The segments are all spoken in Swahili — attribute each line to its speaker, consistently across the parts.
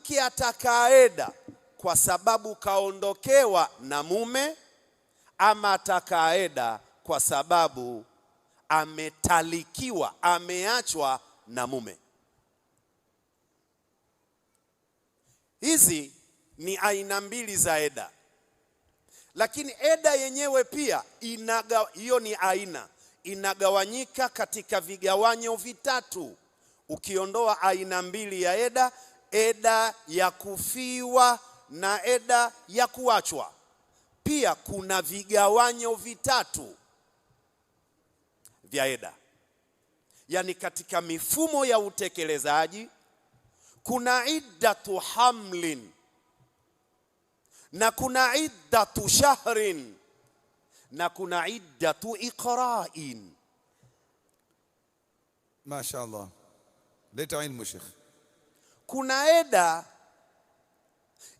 Speaker 1: mwanamke atakaeda kwa sababu kaondokewa na mume, ama atakaeda kwa sababu ametalikiwa, ameachwa na mume. Hizi ni aina mbili za eda, lakini eda yenyewe pia hiyo ni aina, inagawanyika katika vigawanyo vitatu. Ukiondoa aina mbili ya eda, eda ya kufiwa na eda ya kuachwa, pia kuna vigawanyo vitatu vya eda. Yani katika mifumo ya utekelezaji kuna iddatu hamlin na kuna iddatu shahrin na kuna iddatu iqra'in.
Speaker 2: Mashaallah, leta ilmu Sheikh.
Speaker 1: Kuna eda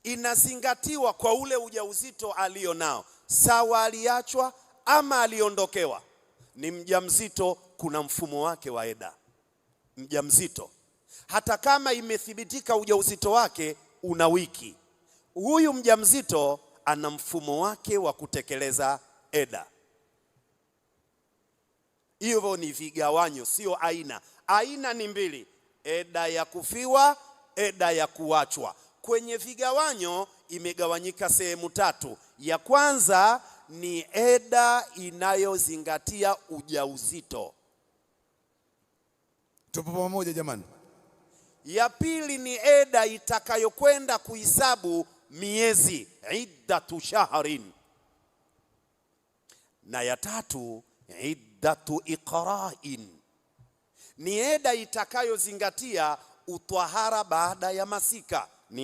Speaker 1: inazingatiwa kwa ule ujauzito alionao, sawa aliachwa ama aliondokewa. Ni mjamzito, kuna mfumo wake wa eda. Mjamzito hata kama imethibitika ujauzito wake una wiki, huyu mjamzito ana mfumo wake wa kutekeleza eda. Hivyo ni vigawanyo, sio aina. Aina ni mbili, eda ya kufiwa, eda ya kuachwa. Kwenye vigawanyo imegawanyika sehemu tatu. Ya kwanza ni eda inayozingatia ujauzito.
Speaker 2: Tupo pamoja jamani?
Speaker 1: Ya pili ni eda itakayokwenda kuhesabu miezi, iddatu shahrin. Na ya tatu iddatu iqra'in, ni eda itakayozingatia utwahara baada ya masika.